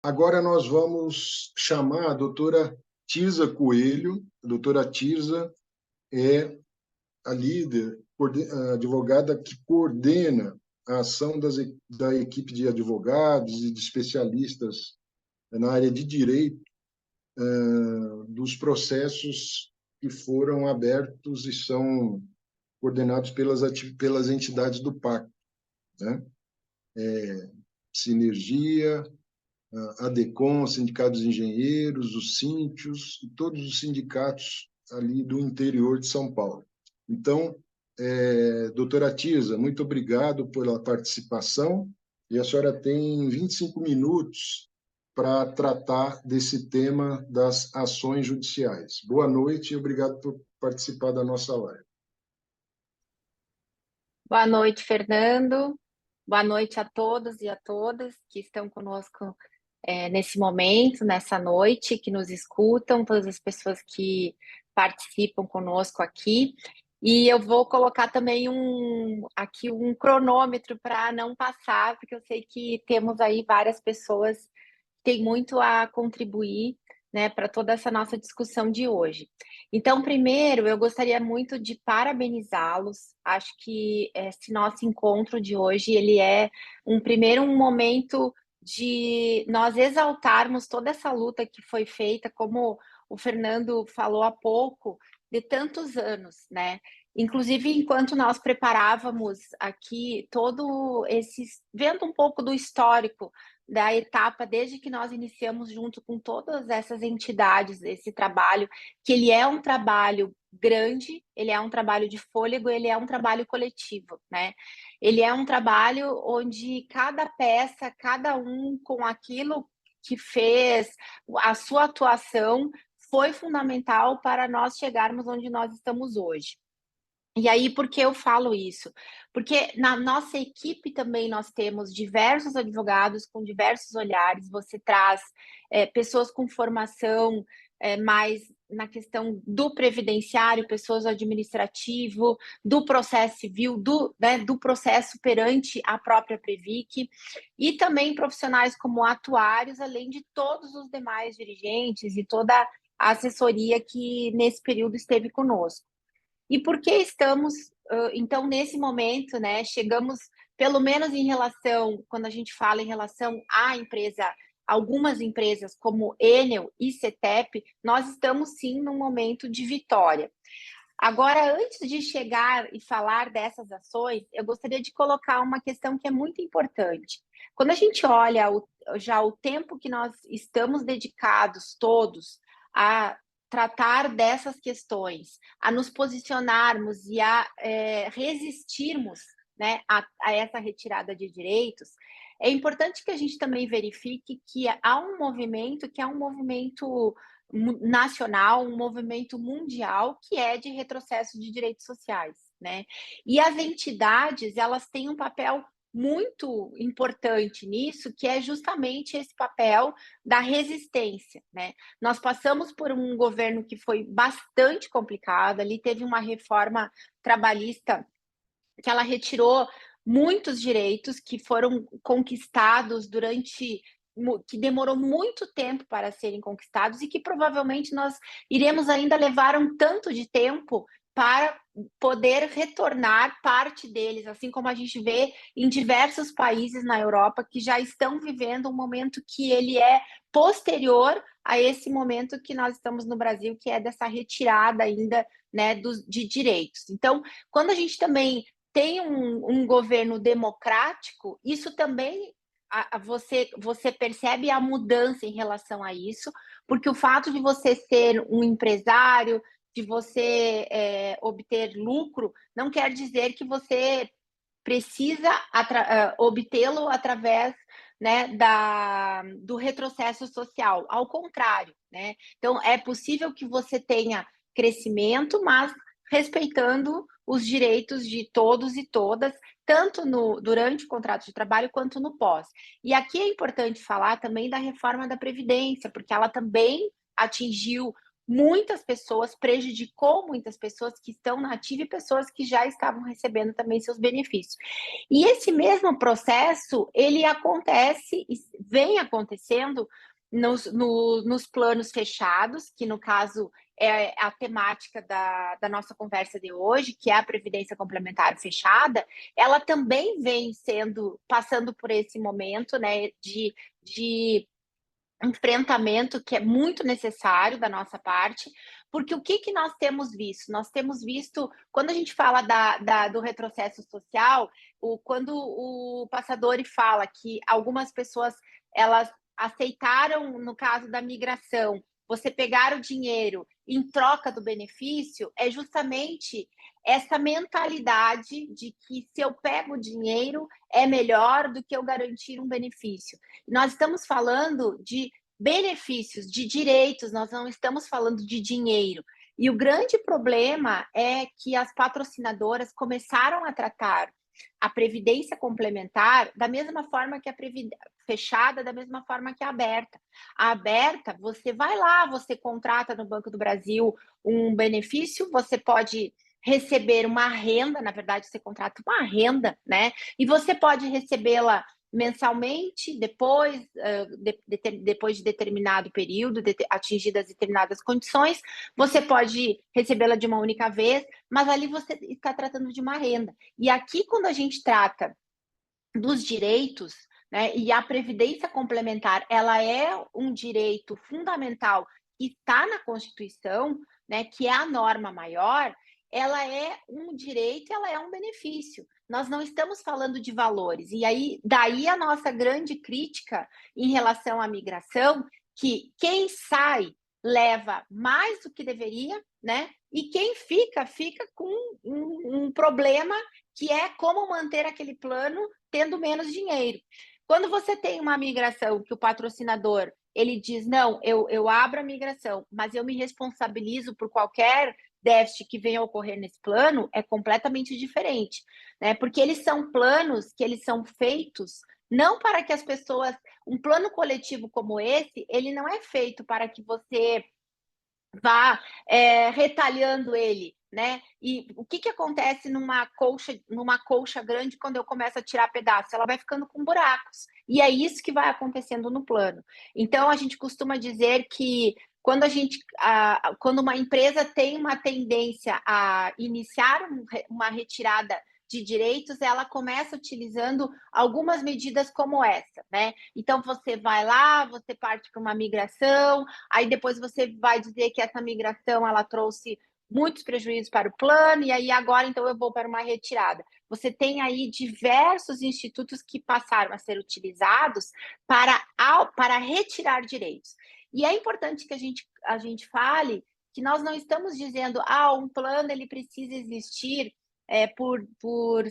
Agora nós vamos chamar a doutora Tirza Coelho. A doutora Tirza é a líder, a advogada que coordena a ação da equipe de advogados e de especialistas na área de direito dos processos que foram abertos e são coordenados pelas entidades do pacto, né? Sinergia, a ADECOM, Sindicato dos Engenheiros, os Síntios e todos os sindicatos ali do interior de São Paulo. Então, doutora Tirza, muito obrigado pela participação, e a senhora tem 25 minutos para tratar desse tema das ações judiciais. Boa noite e obrigado por participar da nossa live. Boa noite, Fernando. Boa noite a todos e a todas que estão conosco nesse momento, nessa noite, que nos escutam, todas as pessoas que participam conosco aqui. E eu vou colocar também aqui um cronômetro para não passar, porque eu sei que temos aí várias pessoas que têm muito a contribuir, né, para toda essa nossa discussão de hoje. Então, primeiro, eu gostaria muito de parabenizá-los. Acho que esse nosso encontro de hoje, ele é um momento de nós exaltarmos toda essa luta que foi feita, como o Fernando falou há pouco, de tantos anos, né? Inclusive, enquanto nós preparávamos aqui vendo um pouco do histórico da etapa, desde que nós iniciamos junto com todas essas entidades, esse trabalho, que ele é um trabalho grande, ele é um trabalho de fôlego, ele é um trabalho coletivo, né? Ele é um trabalho onde cada peça, cada um com aquilo que fez, a sua atuação foi fundamental para nós chegarmos onde nós estamos hoje. E aí, por que eu falo isso? Porque na nossa equipe também nós temos diversos advogados com diversos olhares. Você traz pessoas com formação mais na questão do previdenciário, pessoas do administrativo, do processo civil, do processo perante a própria Previc, e também profissionais como atuários, além de todos os demais dirigentes e toda a assessoria que nesse período esteve conosco. E por que estamos, então, nesse momento, né, chegamos, pelo menos em relação, quando a gente fala em relação à empresa, algumas empresas como Enel e CETEP, nós estamos sim num momento de vitória. Agora, antes de chegar e falar dessas ações, eu gostaria de colocar uma questão que é muito importante. Quando a gente olha já o tempo que nós estamos dedicados todos a tratar dessas questões, a nos posicionarmos e a resistirmos, né, a essa retirada de direitos, é importante que a gente também verifique que há um movimento que é um movimento nacional, um movimento mundial que é de retrocesso de direitos sociais, né? E as entidades, elas têm um papel muito importante nisso, que é justamente esse papel da resistência, né? Nós passamos por um governo que foi bastante complicado, ali teve uma reforma trabalhista que ela retirou muitos direitos que foram conquistados que demorou muito tempo para serem conquistados e que provavelmente nós iremos ainda levar um tanto de tempo para poder retornar parte deles, assim como a gente vê em diversos países na Europa que já estão vivendo um momento que ele é posterior a esse momento que nós estamos no Brasil, que é dessa retirada ainda, né, de direitos. Então, quando a gente também tem um governo democrático, isso também você percebe a mudança em relação a isso, porque o fato de você ser um empresário, de você obter lucro, não quer dizer que você precisa obtê-lo através, né, do retrocesso social. Ao contrário, né? Então, é possível que você tenha crescimento, mas respeitando os direitos de todos e todas, tanto durante o contrato de trabalho quanto no pós. E aqui é importante falar também da reforma da Previdência, porque ela também atingiu muitas pessoas, prejudicou muitas pessoas que estão na ativa e pessoas que já estavam recebendo também seus benefícios. E esse mesmo processo, ele acontece, vem acontecendo nos planos fechados, que no caso é a temática da nossa conversa de hoje, que é a Previdência Complementar Fechada. Ela também vem passando por esse momento, né, de enfrentamento que é muito necessário da nossa parte, porque o que nós temos visto? Nós temos visto, quando a gente fala do retrocesso social, quando o Passadori fala que algumas pessoas, elas aceitaram, no caso da migração, você pegar o dinheiro em troca do benefício, é justamente essa mentalidade de que se eu pego o dinheiro, é melhor do que eu garantir um benefício. Nós estamos falando de benefícios, de direitos, nós não estamos falando de dinheiro. E o grande problema é que as patrocinadoras começaram a tratar a previdência complementar da mesma forma que a fechada, da mesma forma que a aberta. A aberta, você vai lá, você contrata no Banco do Brasil um benefício, você pode receber uma renda, na verdade, você contrata uma renda, né? E você pode recebê-la mensalmente, depois de determinado período, atingidas determinadas condições, você pode recebê-la de uma única vez, mas ali você está tratando de uma renda. E aqui, quando a gente trata dos direitos, né, e a previdência complementar, ela é um direito fundamental que está na Constituição, né, que é a norma maior, ela é um direito, ela é um benefício. Nós não estamos falando de valores. E aí, daí a nossa grande crítica em relação à migração, que quem sai leva mais do que deveria, né? E quem fica com um problema que é como manter aquele plano tendo menos dinheiro. Quando você tem uma migração que o patrocinador ele diz, não, eu abro a migração, mas eu me responsabilizo por qualquer déficit que venha a ocorrer nesse plano, é completamente diferente, né? Porque eles são planos que eles são feitos não para que as pessoas... Um plano coletivo como esse, ele não é feito para que você vá retalhando ele, né? E o que acontece numa colcha grande quando eu começo a tirar pedaços? Ela vai ficando com buracos. E é isso que vai acontecendo no plano. Então, a gente costuma dizer que quando uma empresa tem uma tendência a iniciar uma retirada de direitos, ela começa utilizando algumas medidas como essa, né? Então, você vai lá, você parte para uma migração, aí depois você vai dizer que essa migração ela trouxe muitos prejuízos para o plano, e aí agora então eu vou para uma retirada. Você tem aí diversos institutos que passaram a ser utilizados para retirar direitos. E é importante que a gente fale que nós não estamos dizendo, um plano ele precisa existir por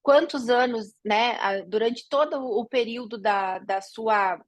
quantos anos, né, durante todo o período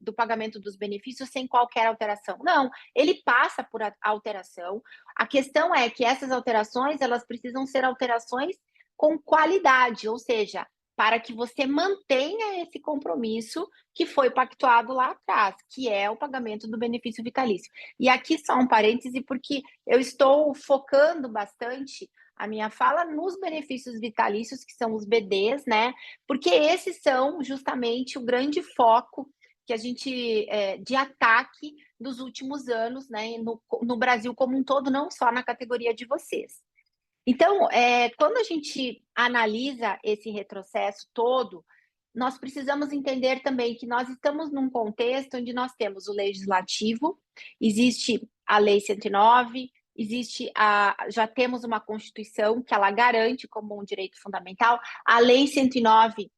do pagamento dos benefícios sem qualquer alteração. Não, ele passa por alteração. A questão é que essas alterações, elas precisam ser alterações com qualidade, ou seja, para que você mantenha esse compromisso que foi pactuado lá atrás, que é o pagamento do benefício vitalício. E aqui só um parêntese, porque eu estou focando bastante a minha fala nos benefícios vitalícios, que são os BDs, né? Porque esses são justamente o grande foco que a gente de ataque dos últimos anos, né? No Brasil como um todo, não só na categoria de vocês. Então, quando a gente analisa esse retrocesso todo, nós precisamos entender também que nós estamos num contexto onde nós temos o legislativo, existe a Lei 109, já temos uma Constituição que ela garante como um direito fundamental. A Lei 109,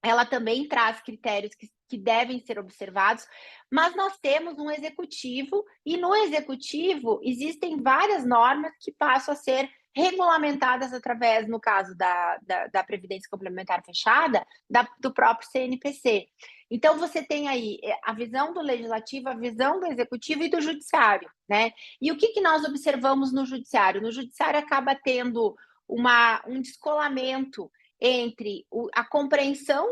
ela também traz critérios que devem ser observados, mas nós temos um executivo, e no executivo existem várias normas que passam a ser regulamentadas através, no caso da Previdência Complementar Fechada, do próprio CNPC. Então, você tem aí a visão do legislativo, a visão do executivo e do judiciário, né? E o que nós observamos no judiciário? No judiciário acaba tendo um descolamento entre a compreensão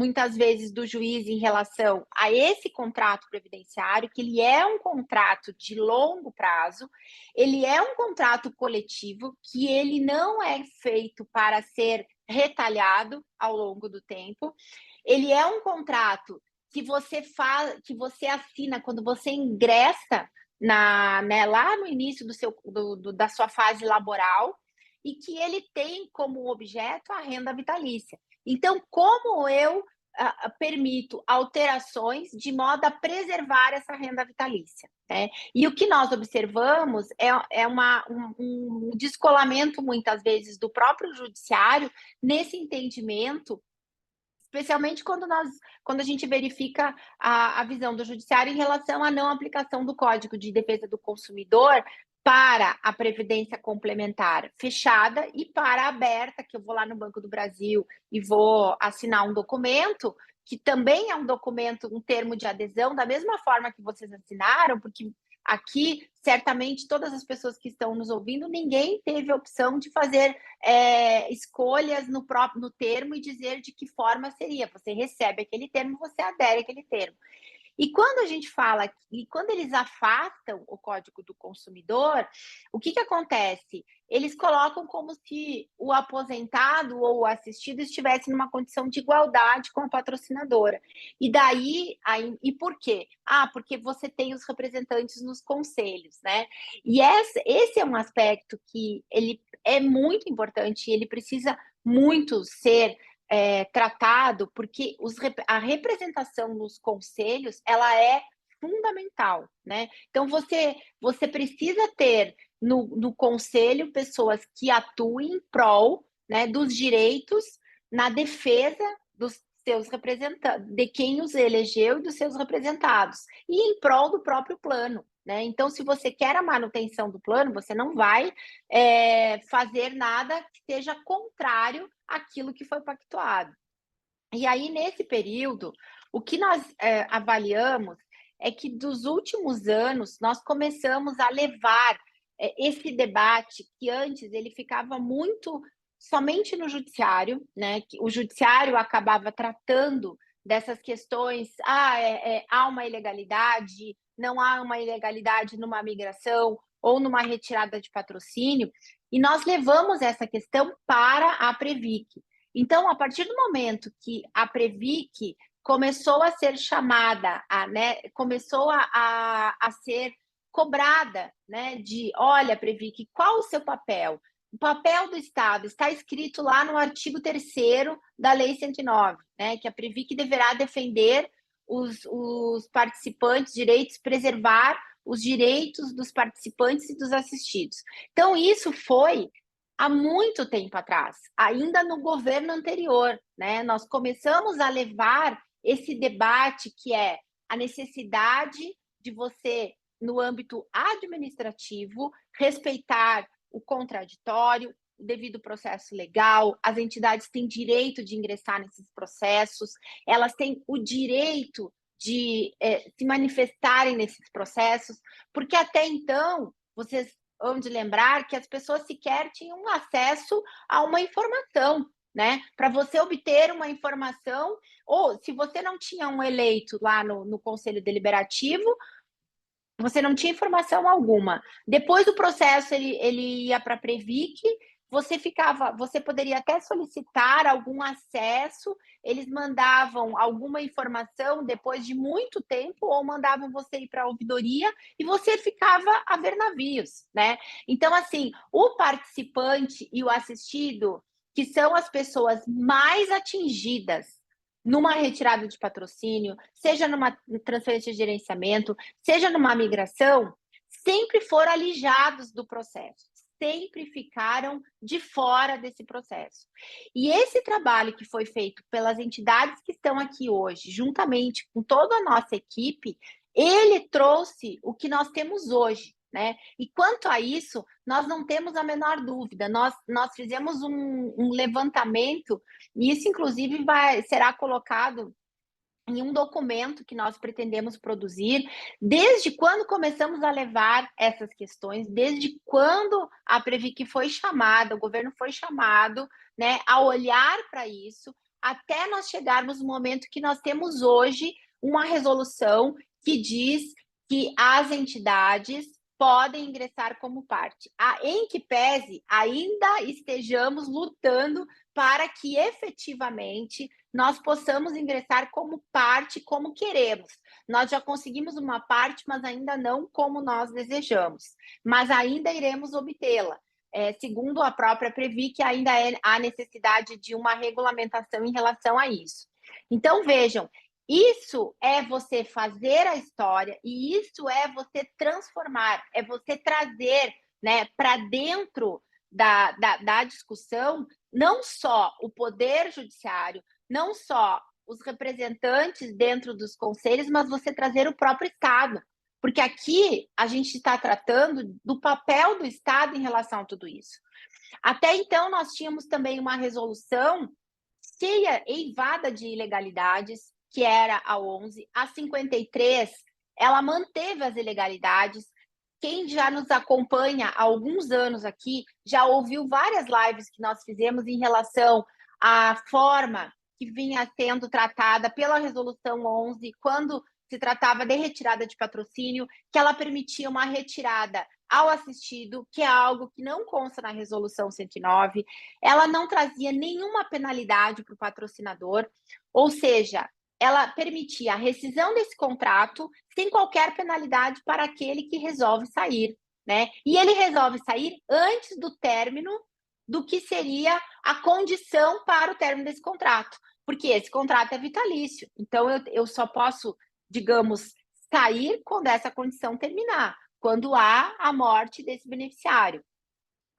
muitas vezes, do juiz em relação a esse contrato previdenciário, que ele é um contrato de longo prazo, ele é um contrato coletivo, que ele não é feito para ser retalhado ao longo do tempo, ele é um contrato que você assina quando você ingressa lá no início da sua fase laboral, e que ele tem como objeto a renda vitalícia. Então, como eu permito alterações de modo a preservar essa renda vitalícia, né? E o que nós observamos é um descolamento, muitas vezes, do próprio judiciário nesse entendimento, especialmente quando a gente verifica a visão do judiciário em relação à não aplicação do Código de Defesa do Consumidor para a previdência complementar fechada e para a aberta, que eu vou lá no Banco do Brasil e vou assinar um documento, que também é um documento, um termo de adesão, da mesma forma que vocês assinaram, porque aqui, certamente, todas as pessoas que estão nos ouvindo, ninguém teve a opção de fazer escolhas no termo e dizer de que forma seria. Você recebe aquele termo, você adere àquele termo. E quando a gente fala, e quando eles afastam o Código do Consumidor, o que acontece? Eles colocam como se o aposentado ou o assistido estivesse numa condição de igualdade com a patrocinadora. E e por quê? Porque você tem os representantes nos conselhos, né? E esse é um aspecto que ele é muito importante, ele precisa muito ser tratado, porque a representação nos conselhos, ela é fundamental, né? Então, você precisa ter no conselho pessoas que atuem em prol, né, dos direitos, na defesa dos seus representantes, de quem os elegeu e dos seus representados, e em prol do próprio plano, né? Então, se você quer a manutenção do plano, você não vai fazer nada que seja contrário àquilo que foi pactuado. E aí, nesse período, o que nós avaliamos é que, dos últimos anos, nós começamos a levar esse debate, que antes ele ficava muito somente no judiciário, né? Que o judiciário acabava tratando dessas questões, há uma ilegalidade, não há uma ilegalidade numa migração ou numa retirada de patrocínio, e nós levamos essa questão para a Previc. Então, a partir do momento que a Previc começou a ser chamada, começou a ser cobrada, né, de, olha, Previc, qual o seu papel? O papel do Estado está escrito lá no artigo 3º da Lei 109, né, que a Previc deverá defender os participantes, preservar os direitos dos participantes e dos assistidos. Então, isso foi há muito tempo atrás, ainda no governo anterior, né? Nós começamos a levar esse debate, que é a necessidade de você, no âmbito administrativo, respeitar o contraditório, o devido processo legal, as entidades têm direito de ingressar nesses processos, elas têm o direito de se manifestarem nesses processos, porque até então, vocês hão de lembrar que as pessoas sequer tinham acesso a uma informação, né? Para você obter uma informação, ou se você não tinha um eleito lá no Conselho Deliberativo, você não tinha informação alguma. Depois do processo, ele ia para a Previc, você poderia até solicitar algum acesso, eles mandavam alguma informação depois de muito tempo, ou mandavam você ir para a ouvidoria, e você ficava a ver navios, né? Então, assim, o participante e o assistido, que são as pessoas mais atingidas numa retirada de patrocínio, seja numa transferência de gerenciamento, seja numa migração, sempre foram alijados do processo, sempre ficaram de fora desse processo. E esse trabalho que foi feito pelas entidades que estão aqui hoje, juntamente com toda a nossa equipe, ele trouxe o que nós temos hoje, né? E quanto a isso, nós não temos a menor dúvida. Nós fizemos um levantamento, e isso, inclusive, será colocado em um documento que nós pretendemos produzir, desde quando começamos a levar essas questões, desde quando a Previc foi chamada, o governo foi chamado, né, a olhar para isso, até nós chegarmos no momento que nós temos hoje uma resolução que diz que as entidades podem ingressar como parte. Em que pese ainda estejamos lutando para que efetivamente nós possamos ingressar como parte, como queremos. Nós já conseguimos uma parte, mas ainda não como nós desejamos. Mas ainda iremos obtê-la. Segundo a própria Previ, que ainda há necessidade de uma regulamentação em relação a isso. Então, vejam, isso é você fazer a história e isso é você transformar, é você trazer, né, para dentro da discussão não só o poder judiciário, não só os representantes dentro dos conselhos, mas você trazer o próprio Estado. Porque aqui a gente está tratando do papel do Estado em relação a tudo isso. Até então, nós tínhamos também uma resolução cheia, eivada de ilegalidades, que era a 11. A 53, ela manteve as ilegalidades. Quem já nos acompanha há alguns anos aqui, já ouviu várias lives que nós fizemos em relação à forma que vinha sendo tratada pela resolução 11, quando se tratava de retirada de patrocínio, que ela permitia uma retirada ao assistido, que é algo que não consta na resolução 109. Ela não trazia nenhuma penalidade para o patrocinador, ou seja, ela permitia a rescisão desse contrato sem qualquer penalidade para aquele que resolve sair, né? E ele resolve sair antes do término do que seria a condição para o término desse contrato, porque esse contrato é vitalício. Então, eu só posso, digamos, sair quando essa condição terminar, quando há a morte desse beneficiário.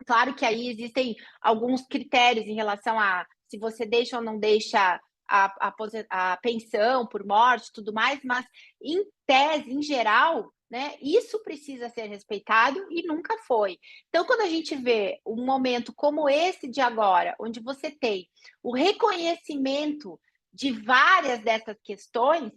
Claro que aí existem alguns critérios em relação a se você deixa ou não deixa a pensão por morte e tudo mais, mas em tese, em geral, né, isso precisa ser respeitado e nunca foi. Então, quando a gente vê um momento como esse de agora, onde você tem o reconhecimento de várias dessas questões,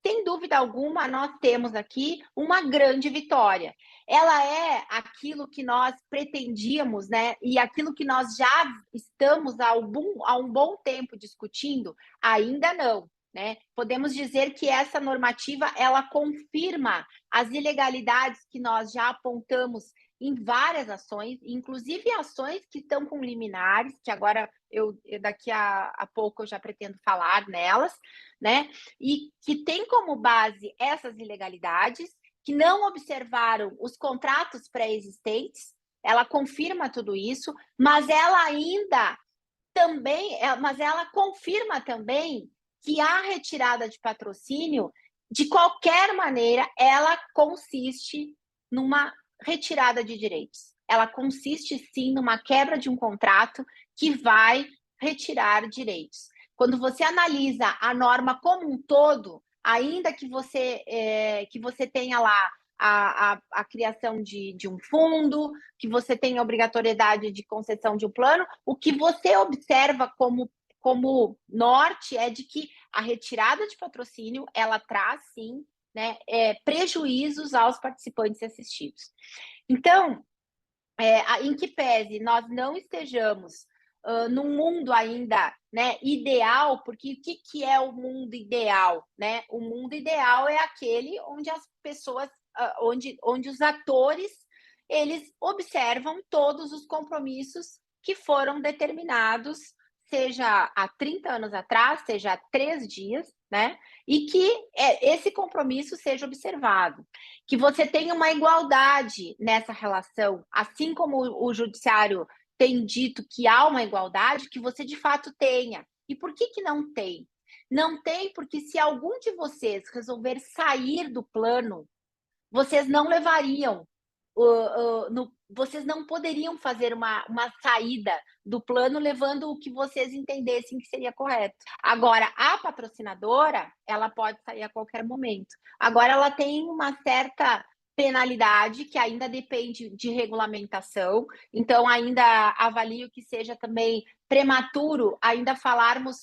sem dúvida alguma, nós temos aqui uma grande vitória. Ela é aquilo que nós pretendíamos, né? E aquilo que nós já estamos há um bom tempo discutindo, ainda não. Né? Podemos dizer que essa normativa ela confirma as ilegalidades que nós já apontamos em várias ações, inclusive ações que estão com liminares, que agora daqui a pouco eu já pretendo falar nelas, né? E que tem como base essas ilegalidades, que não observaram os contratos pré-existentes, ela confirma tudo isso, mas ela ainda também, mas ela confirma também que a retirada de patrocínio, de qualquer maneira, ela consiste numa retirada de direitos. Ela consiste, sim, numa quebra de um contrato que vai retirar direitos. Quando você analisa a norma como um todo, ainda que você tenha lá a criação de um fundo, que você tenha a obrigatoriedade de concessão de um plano, o que você observa como norte é de que a retirada de patrocínio, ela traz, sim, né, prejuízos aos participantes assistidos. Então, em que pese nós não estejamos num mundo ainda, né, ideal, porque o que é o mundo ideal? Né? O mundo ideal é aquele onde as pessoas, onde os atores, eles observam todos os compromissos que foram determinados, seja há 30 anos atrás, seja há 3 dias, né? E que esse compromisso seja observado. Que você tenha uma igualdade nessa relação, assim como o judiciário tem dito que há uma igualdade, que você de fato tenha. E por que não tem? Não tem porque se algum de vocês resolver sair do plano, vocês não levariam, vocês não poderiam fazer uma saída do plano levando o que vocês entendessem que seria correto. Agora, a patrocinadora, ela pode sair a qualquer momento. Agora, ela tem uma certa penalidade que ainda depende de regulamentação, então ainda avalio que seja também prematuro ainda falarmos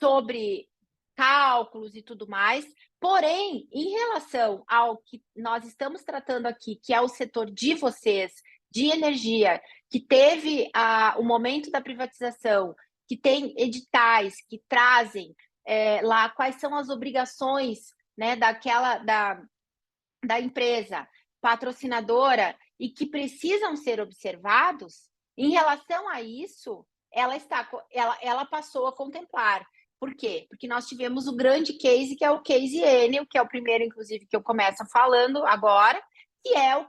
sobre cálculos e tudo mais. Porém, em relação ao que nós estamos tratando aqui, que é o setor de vocês, de energia, que teve o momento da privatização que tem editais que trazem lá quais são as obrigações, né, da empresa patrocinadora e que precisam ser observados, em relação a isso, ela passou a contemplar. Por quê? Porque nós tivemos o grande case, que é o case Enel, que é o primeiro, inclusive, que eu começo falando agora, que é o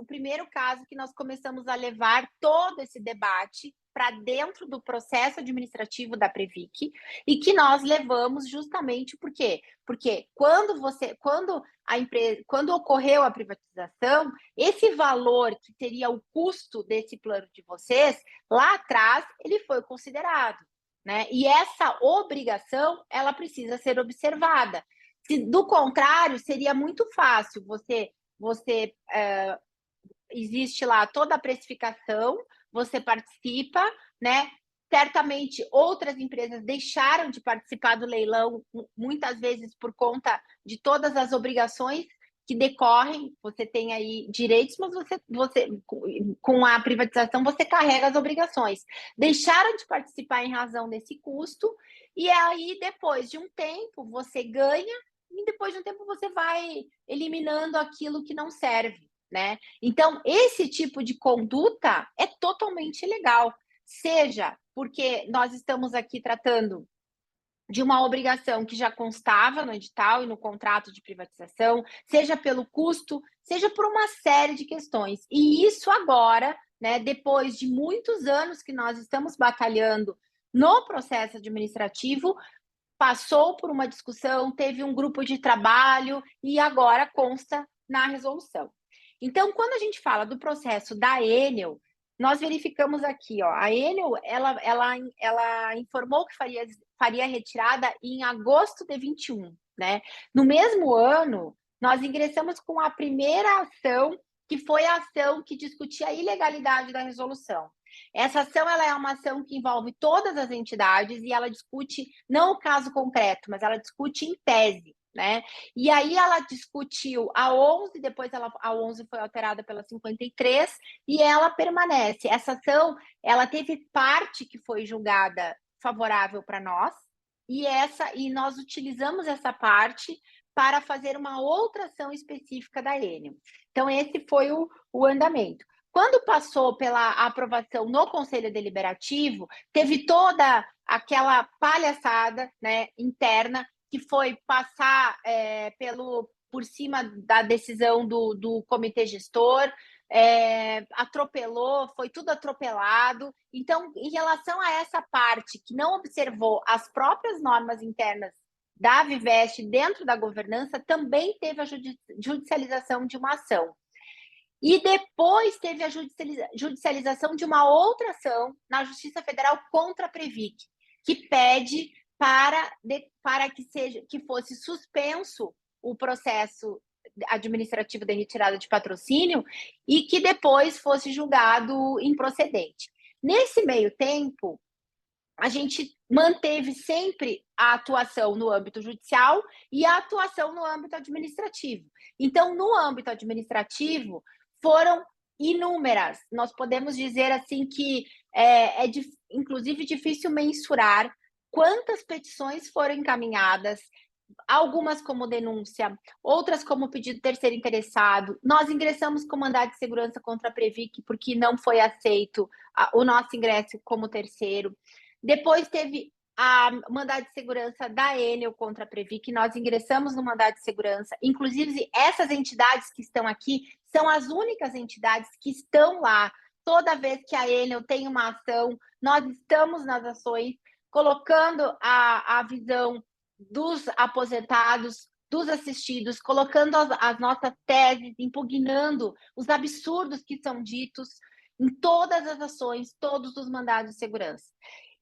primeiro caso que nós começamos a levar todo esse debate para dentro do processo administrativo da Previc, e que nós levamos justamente por quê? Porque quando ocorreu a privatização, esse valor que seria o custo desse plano de vocês, lá atrás, ele foi considerado, né? E essa obrigação, ela precisa ser observada. Do contrário, seria muito fácil existe lá toda a precificação, você participa, né? Certamente outras empresas deixaram de participar do leilão, muitas vezes por conta de todas as obrigações que decorrem. Você tem aí direitos, mas você com a privatização você carrega as obrigações. Deixaram de participar em razão desse custo, e aí depois de um tempo você ganha, e depois de um tempo você vai eliminando aquilo que não serve, né? Então, esse tipo de conduta é totalmente ilegal, seja porque nós estamos aqui tratando de uma obrigação que já constava no edital e no contrato de privatização, seja pelo custo, seja por uma série de questões. E isso agora, né, depois de muitos anos que nós estamos batalhando no processo administrativo, passou por uma discussão, teve um grupo de trabalho e agora consta na resolução. Então, quando a gente fala do processo da Enel, nós verificamos aqui, ó, a Enel, ela informou que faria retirada em agosto de 21, né? No mesmo ano, nós ingressamos com a primeira ação, que foi a ação que discutia a ilegalidade da resolução. Essa ação, ela é uma ação que envolve todas as entidades e ela discute, não o caso concreto, mas ela discute em tese, né? E aí ela discutiu a 11, depois a 11 foi alterada pela 53 e ela permanece. Essa ação, ela teve parte que foi julgada favorável para nós e nós utilizamos essa parte para fazer uma outra ação específica da Enel. Então, esse foi o andamento. Quando passou pela aprovação no Conselho Deliberativo, teve toda aquela palhaçada, né, interna, que foi passar por cima da decisão do comitê gestor, atropelou, foi tudo atropelado. Então, em relação a essa parte que não observou as próprias normas internas da Vivest dentro da governança, também teve a judicialização de uma ação. E depois teve a judicialização de uma outra ação na Justiça Federal contra a Previc, que pede para que fosse suspenso o processo administrativo de retirada de patrocínio e que depois fosse julgado improcedente. Nesse meio tempo, a gente manteve sempre a atuação no âmbito judicial e a atuação no âmbito administrativo. Então, no âmbito administrativo, foram inúmeras. Nós podemos dizer assim que inclusive difícil mensurar quantas petições foram encaminhadas, algumas como denúncia, outras como pedido terceiro interessado. Nós ingressamos com mandado de segurança contra a Previc porque não foi aceito o nosso ingresso como terceiro. Depois teve a mandado de segurança da Enel contra a Previc, nós ingressamos no mandado de segurança. Inclusive, essas entidades que estão aqui são as únicas entidades que estão lá. Toda vez que a Enel tem uma ação, nós estamos nas ações, colocando a visão dos aposentados, dos assistidos, colocando as nossas teses, impugnando os absurdos que são ditos em todas as ações, todos os mandados de segurança.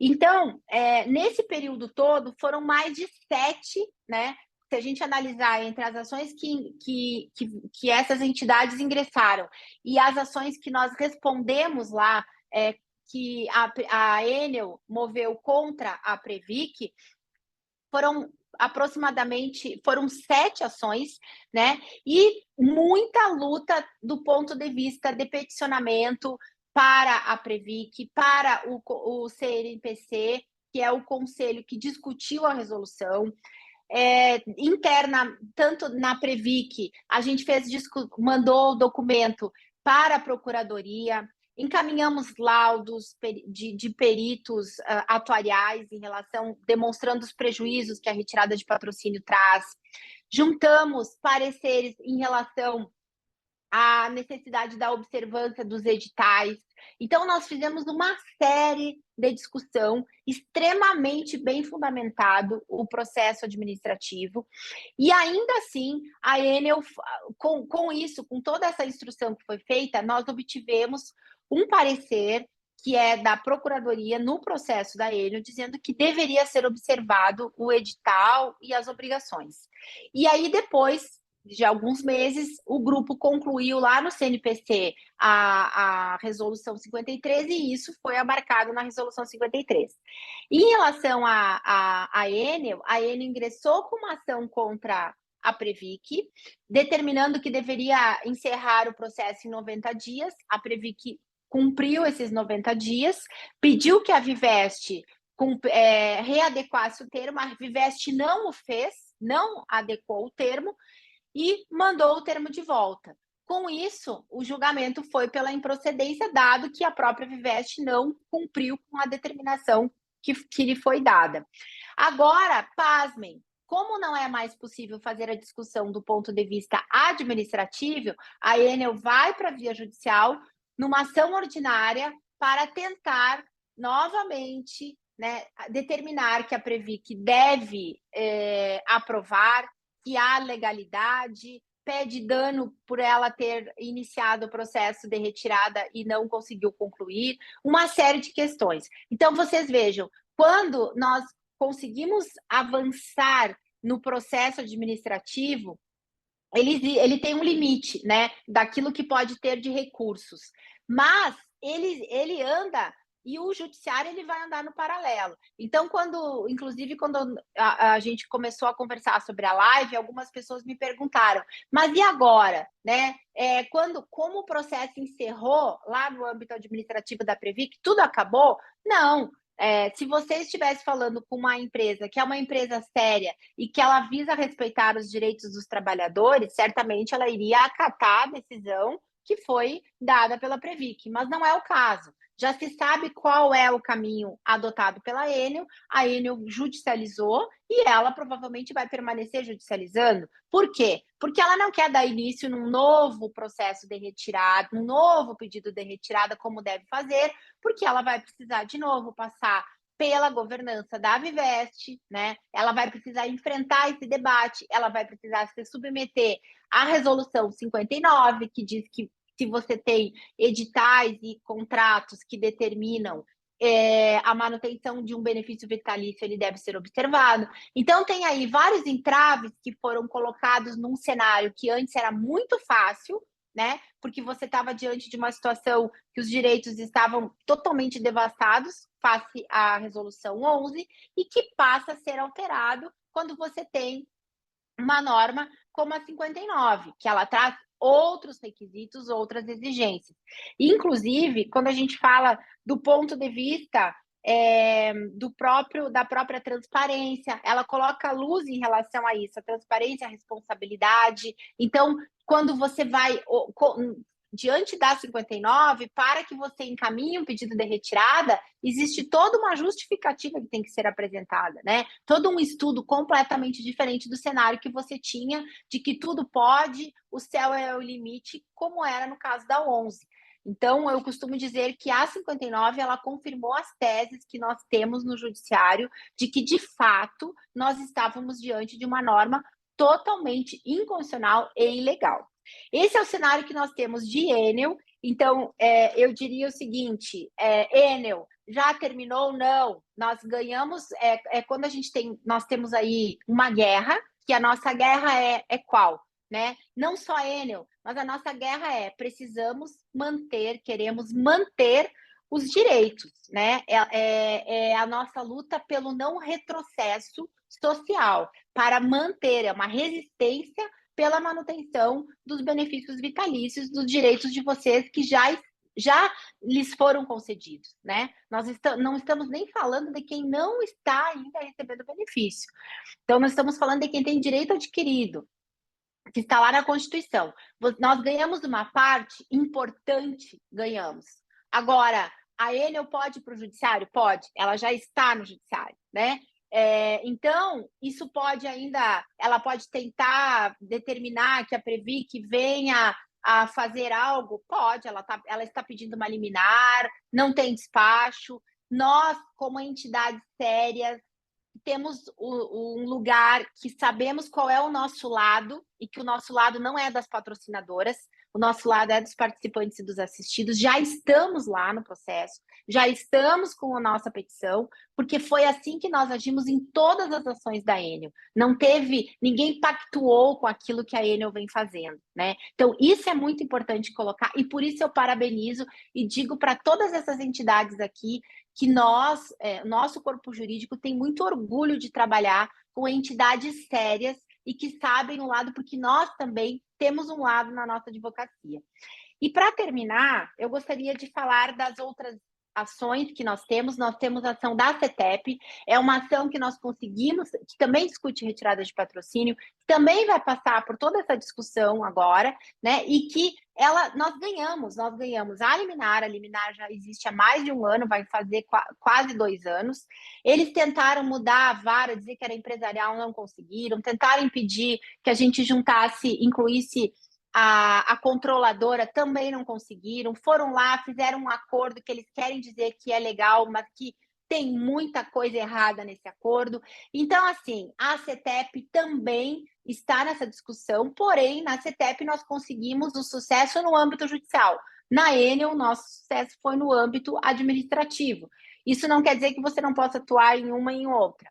Então, nesse período todo, foram mais de 7, né? Se a gente analisar entre as ações que essas entidades ingressaram e as ações que nós respondemos lá, que a Enel moveu contra a Previc, foram 7 ações, né? E muita luta do ponto de vista de peticionamento, para a Previc, para o CNPC, que é o conselho que discutiu a resolução. Interna, tanto na Previc, a gente mandou o documento para a Procuradoria, encaminhamos laudos de peritos atuariais em relação, demonstrando os prejuízos que a retirada de patrocínio traz. Juntamos pareceres em relação à necessidade da observância dos editais. Então, nós fizemos uma série de discussão, extremamente bem fundamentado o processo administrativo, e ainda assim, a Enel, com isso, com toda essa instrução que foi feita, nós obtivemos um parecer que é da Procuradoria no processo da Enel, dizendo que deveria ser observado o edital e as obrigações. E aí, depois de alguns meses, o grupo concluiu lá no CNPC a resolução 53 e isso foi abarcado na resolução 53. Em relação à Enel, a Enel ingressou com uma ação contra a Previc, determinando que deveria encerrar o processo em 90 dias. A Previc cumpriu esses 90 dias, pediu que a Vivest readequasse o termo, a Vivest não o fez, não adequou o termo, e mandou o termo de volta. Com isso, o julgamento foi pela improcedência, dado que a própria Vivest não cumpriu com a determinação que lhe foi dada. Agora, pasmem, como não é mais possível fazer a discussão do ponto de vista administrativo, a Enel vai para a via judicial numa ação ordinária para tentar novamente, né, determinar que a Previc deve aprovar, que há legalidade, pede dano por ela ter iniciado o processo de retirada e não conseguiu concluir, uma série de questões. Então, vocês vejam, quando nós conseguimos avançar no processo administrativo, ele tem um limite, né, daquilo que pode ter de recursos, mas ele anda e o judiciário ele vai andar no paralelo. Então, inclusive, quando a gente começou a conversar sobre a live, algumas pessoas me perguntaram, mas e agora? Né? Como o processo encerrou lá no âmbito administrativo da Previc, tudo acabou? Não. Se você estivesse falando com uma empresa que é uma empresa séria e que ela visa respeitar os direitos dos trabalhadores, certamente ela iria acatar a decisão que foi dada pela Previc, mas não é o caso. Já se sabe qual é o caminho adotado pela Enel, a Enel judicializou e ela provavelmente vai permanecer judicializando. Por quê? Porque ela não quer dar início num novo processo de retirada, num novo pedido de retirada, como deve fazer, porque ela vai precisar de novo passar pela governança da Vivest, né? Ela vai precisar enfrentar esse debate, ela vai precisar se submeter à resolução 59, que diz que se você tem editais e contratos que determinam a manutenção de um benefício vitalício, ele deve ser observado. Então, tem aí vários entraves que foram colocados num cenário que antes era muito fácil, né? Porque você estava diante de uma situação que os direitos estavam totalmente devastados face à resolução 11 e que passa a ser alterado quando você tem uma norma como a 59, que ela traz outros requisitos, outras exigências. Inclusive, quando a gente fala do ponto de vista da própria transparência, ela coloca luz em relação a isso, a transparência, a responsabilidade. Então, quando você vai diante da 59, para que você encaminhe um pedido de retirada, existe toda uma justificativa que tem que ser apresentada, né? Todo um estudo completamente diferente do cenário que você tinha, de que tudo pode, o céu é o limite, como era no caso da 11. Então, eu costumo dizer que a 59, ela confirmou as teses que nós temos no judiciário, de que, de fato, nós estávamos diante de uma norma totalmente inconstitucional e ilegal. Esse é o cenário que nós temos de Enel. Então, eu diria o seguinte, Enel, já terminou? Não. Nós ganhamos, quando nós temos aí uma guerra, que a nossa guerra é qual? Né? Não só Enel, mas a nossa guerra queremos manter os direitos, né? É a nossa luta pelo não retrocesso social, para manter, uma resistência pela manutenção dos benefícios vitalícios, dos direitos de vocês que já já lhes foram concedidos, né? Nós não estamos nem falando de quem não está ainda recebendo benefício. Então, nós estamos falando de quem tem direito adquirido, que está lá na Constituição. Nós ganhamos uma parte importante, ganhamos. Agora, a Enel pode ir para o judiciário? Pode, ela já está no judiciário, né? Então, isso pode ainda, ela pode tentar determinar que a Previc venha a fazer algo? Pode, ela está pedindo uma liminar, não tem despacho. Nós, como entidades sérias, temos um lugar que sabemos qual é o nosso lado e que o nosso lado não é das patrocinadoras, o nosso lado é dos participantes e dos assistidos. Já estamos lá no processo, já estamos com a nossa petição, porque foi assim que nós agimos em todas as ações da Enel. Não teve, ninguém pactuou com aquilo que a Enel vem fazendo, né? Então, isso é muito importante colocar, e por isso eu parabenizo e digo para todas essas entidades aqui que nosso corpo jurídico tem muito orgulho de trabalhar com entidades sérias e que sabem o lado, porque nós também temos um lado na nossa advocacia. E para terminar, eu gostaria de falar das outras ações que nós temos a ação da CETEP, é uma ação que nós conseguimos, que também discute retirada de patrocínio, que também vai passar por toda essa discussão agora, né? E que nós ganhamos a liminar já existe há mais de um ano, vai fazer quase 2 anos. Eles tentaram mudar a vara, dizer que era empresarial, não conseguiram, tentaram impedir que a gente incluísse a controladora, também não conseguiram, foram lá, fizeram um acordo que eles querem dizer que é legal, mas que tem muita coisa errada nesse acordo. Então, assim, a CETEP também está nessa discussão, porém, na CETEP nós conseguimos o sucesso no âmbito judicial. Na Enel, o nosso sucesso foi no âmbito administrativo. Isso não quer dizer que você não possa atuar em uma e em outra.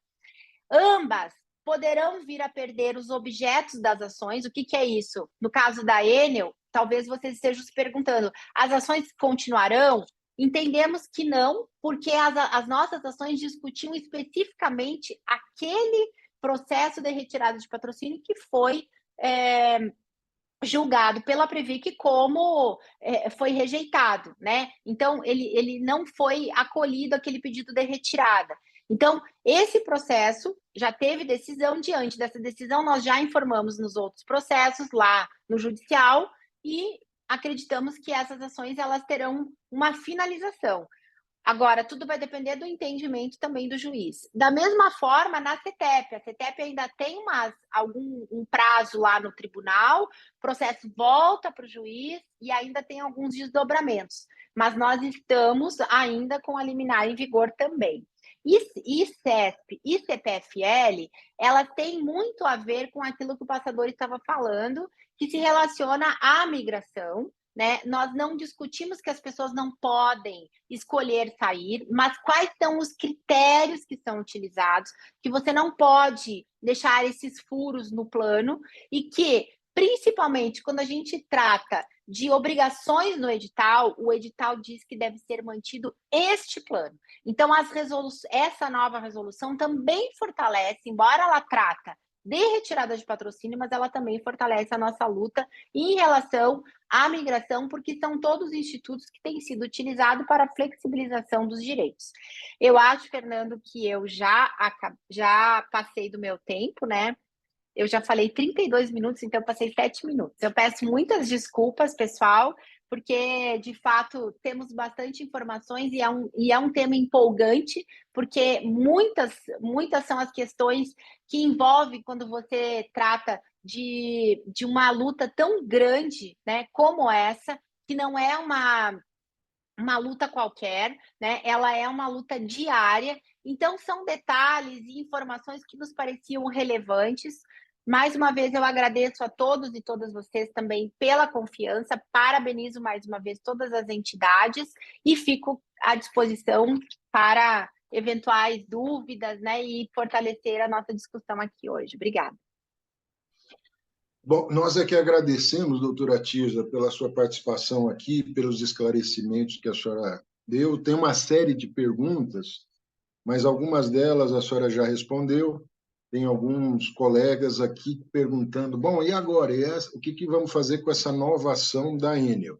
Ambas poderão vir a perder os objetos das ações. O que é isso? No caso da Enel, talvez vocês estejam se perguntando, as ações continuarão? Entendemos que não, porque as nossas ações discutiam especificamente aquele processo de retirada de patrocínio que foi julgado pela Previc como foi rejeitado, né? Então, ele não foi acolhido aquele pedido de retirada. Então, esse processo já teve decisão. Diante dessa decisão, nós já informamos nos outros processos lá no judicial e acreditamos que essas ações elas terão uma finalização. Agora, tudo vai depender do entendimento também do juiz. Da mesma forma, na CETEP. A CETEP ainda tem um prazo lá no tribunal, o processo volta para o juiz e ainda tem alguns desdobramentos. Mas nós estamos ainda com a liminar em vigor também. E CESP e CPFL, ela tem muito a ver com aquilo que o passador estava falando, que se relaciona à migração, né? Nós não discutimos que as pessoas não podem escolher sair, mas quais são os critérios que são utilizados, que você não pode deixar esses furos no plano e que, principalmente, quando a gente trata de obrigações no edital, o edital diz que deve ser mantido este plano. Então, essa nova resolução também fortalece, embora ela trata de retirada de patrocínio, mas ela também fortalece a nossa luta em relação à migração, porque são todos institutos que têm sido utilizados para a flexibilização dos direitos. Eu acho, Fernando, que eu já passei do meu tempo, né? Eu já falei 32 minutos, então eu passei 7 minutos. Eu peço muitas desculpas, pessoal, porque, de fato, temos bastante informações e é um tema empolgante, porque muitas são as questões que envolvem quando você trata de uma luta tão grande, né, como essa, que não é uma luta qualquer, né? Ela é uma luta diária. Então, são detalhes e informações que nos pareciam relevantes. Mais uma vez, eu agradeço a todos e todas vocês também pela confiança, parabenizo mais uma vez todas as entidades e fico à disposição para eventuais dúvidas, né, e fortalecer a nossa discussão aqui hoje. Obrigada. Bom, nós é que agradecemos, doutora Tirza, pela sua participação aqui, pelos esclarecimentos que a senhora deu. Tem uma série de perguntas, mas algumas delas a senhora já respondeu. Tem alguns colegas aqui perguntando, bom, e agora? O que vamos fazer com essa nova ação da Enel?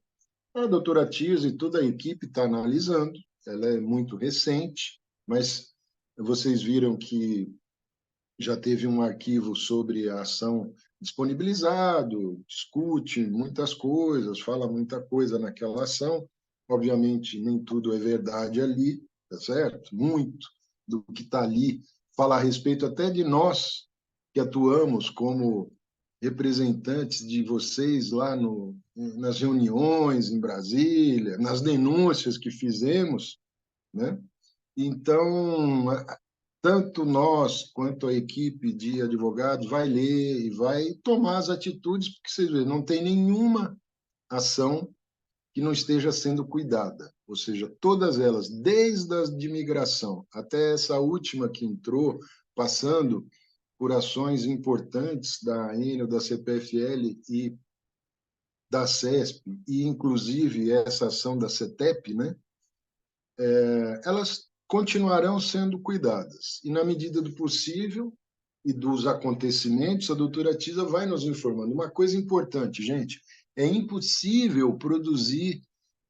A doutora Tirza e toda a equipe está analisando, ela é muito recente, mas vocês viram que já teve um arquivo sobre a ação disponibilizado, discute muitas coisas, fala muita coisa naquela ação. Obviamente, nem tudo é verdade ali, tá certo? Muito do que está ali fala a respeito até de nós que atuamos como representantes de vocês lá nas reuniões em Brasília, nas denúncias que fizemos, né? Então, tanto nós quanto a equipe de advogados vai ler e vai tomar as atitudes, porque vocês veem, não tem nenhuma ação que não esteja sendo cuidada. Ou seja, todas elas, desde a de imigração até essa última que entrou, passando por ações importantes da ANEL, da CPFL e da CESP, e inclusive essa ação da CETEP, né? Elas continuarão sendo cuidadas. E, na medida do possível e dos acontecimentos, a doutora Tisa vai nos informando. Uma coisa importante, gente, é impossível produzir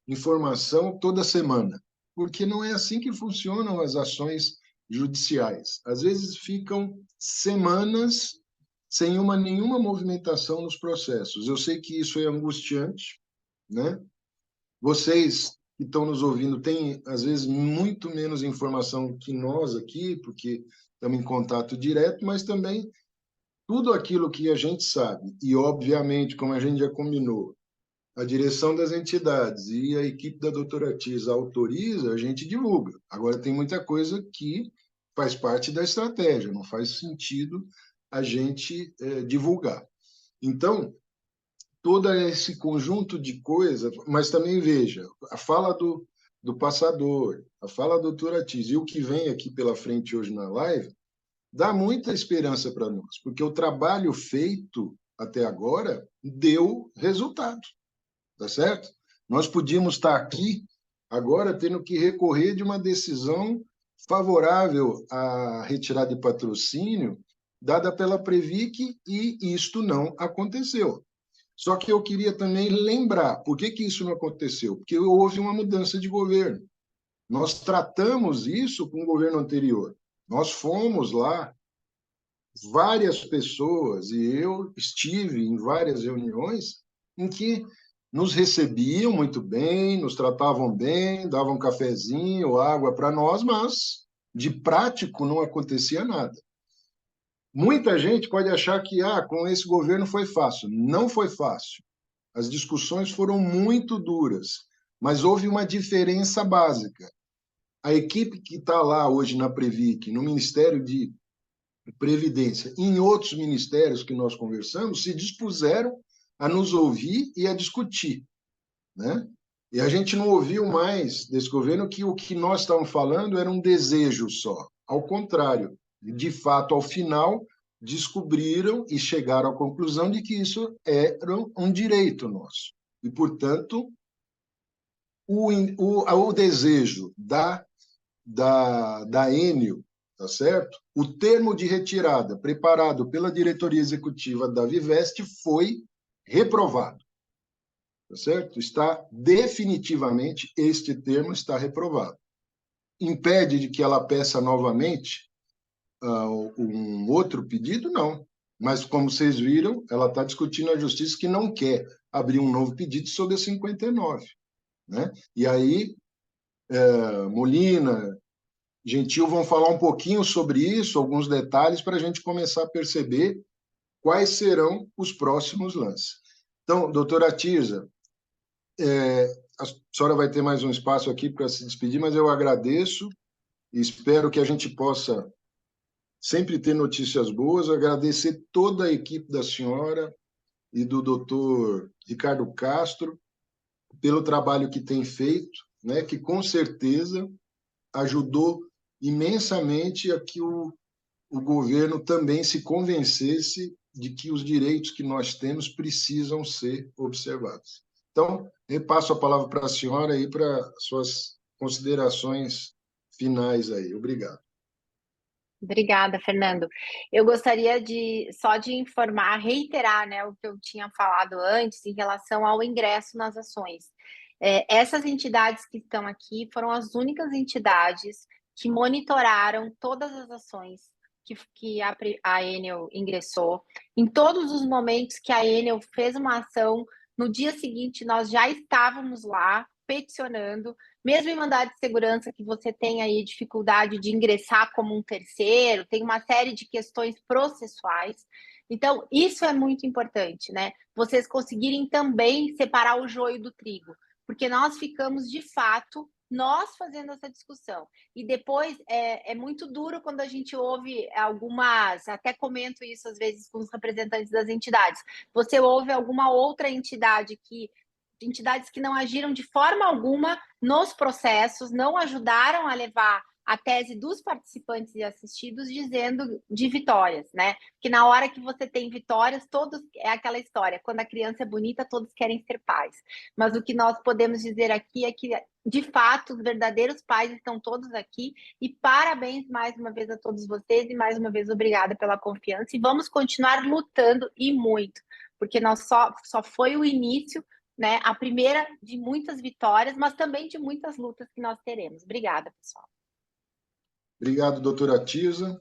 informação toda semana, porque não é assim que funcionam as ações judiciais. Às vezes ficam semanas sem nenhuma movimentação nos processos. Eu sei que isso é angustiante, né? Vocês que estão nos ouvindo têm, às vezes, muito menos informação que nós aqui, porque estamos em contato direto, mas também tudo aquilo que a gente sabe, e, obviamente, como a gente já combinou, a direção das entidades e a equipe da doutora Tisa autoriza, a gente divulga. Agora, tem muita coisa que faz parte da estratégia, não faz sentido a gente divulgar. Então, todo esse conjunto de coisas, mas também veja, a fala do passador, a fala da doutora Tiz e o que vem aqui pela frente hoje na live, dá muita esperança para nós, porque o trabalho feito até agora deu resultado, tá certo? Nós podíamos estar aqui agora tendo que recorrer de uma decisão favorável à retirada de patrocínio dada pela Previc e isto não aconteceu. Só que eu queria também lembrar, por que isso não aconteceu? Porque houve uma mudança de governo. Nós tratamos isso com o governo anterior. Nós fomos lá, várias pessoas, e eu estive em várias reuniões em que nos recebiam muito bem, nos tratavam bem, davam cafezinho, água para nós, mas de prático não acontecia nada. Muita gente pode achar que com esse governo foi fácil. Não foi fácil. As discussões foram muito duras, mas houve uma diferença básica. A equipe que está lá hoje na Previc, no Ministério de Previdência, e em outros ministérios que nós conversamos, se dispuseram a nos ouvir e a discutir, né? E a gente não ouviu mais desse governo que o que nós estávamos falando era um desejo só. Ao contrário, de fato, ao final, descobriram e chegaram à conclusão de que isso era um direito nosso. E, portanto, o desejo da Enel, tá certo? O termo de retirada preparado pela diretoria executiva da Vivest foi reprovado, tá certo? Está definitivamente, este termo está reprovado. Impede de que ela peça novamente um outro pedido? Não. Mas, como vocês viram, ela está discutindo a justiça que não quer abrir um novo pedido sobre a 59. Né? E aí, Molina, Gentil vão falar um pouquinho sobre isso, alguns detalhes, para a gente começar a perceber quais serão os próximos lances. Então, doutora Tirza, a senhora vai ter mais um espaço aqui para se despedir, mas eu agradeço e espero que a gente possa sempre ter notícias boas. Agradecer toda a equipe da senhora e do doutor Ricardo Castro pelo trabalho que tem feito, né, que com certeza ajudou imensamente a que o governo também se convencesse de que os direitos que nós temos precisam ser observados. Então, repasso a palavra para a senhora aí para suas considerações finais aí. Obrigado. Obrigada, Fernando. Eu gostaria só de informar, reiterar, né, o que eu tinha falado antes em relação ao ingresso nas ações. Essas entidades que estão aqui foram as únicas entidades que monitoraram todas as ações que a Enel ingressou. Em todos os momentos que a Enel fez uma ação, no dia seguinte nós já estávamos lá peticionando, mesmo em mandado de segurança que você tem aí dificuldade de ingressar como um terceiro, tem uma série de questões processuais. Então, isso é muito importante, né? Vocês conseguirem também separar o joio do trigo, porque nós ficamos, de fato, nós fazendo essa discussão. E depois é muito duro quando a gente ouve algumas, até comento isso às vezes com os representantes das entidades, você ouve alguma outra entidades que não agiram de forma alguma nos processos, não ajudaram a levar a tese dos participantes e assistidos dizendo de vitórias, né? Que na hora que você tem vitórias, todos é aquela história, quando a criança é bonita, todos querem ser pais. Mas o que nós podemos dizer aqui é que, de fato, os verdadeiros pais estão todos aqui, e parabéns mais uma vez a todos vocês, e mais uma vez obrigada pela confiança, e vamos continuar lutando, e muito, porque nós só foi o início, né? A primeira de muitas vitórias, mas também de muitas lutas que nós teremos. Obrigada, pessoal. Obrigado, doutora Tirza.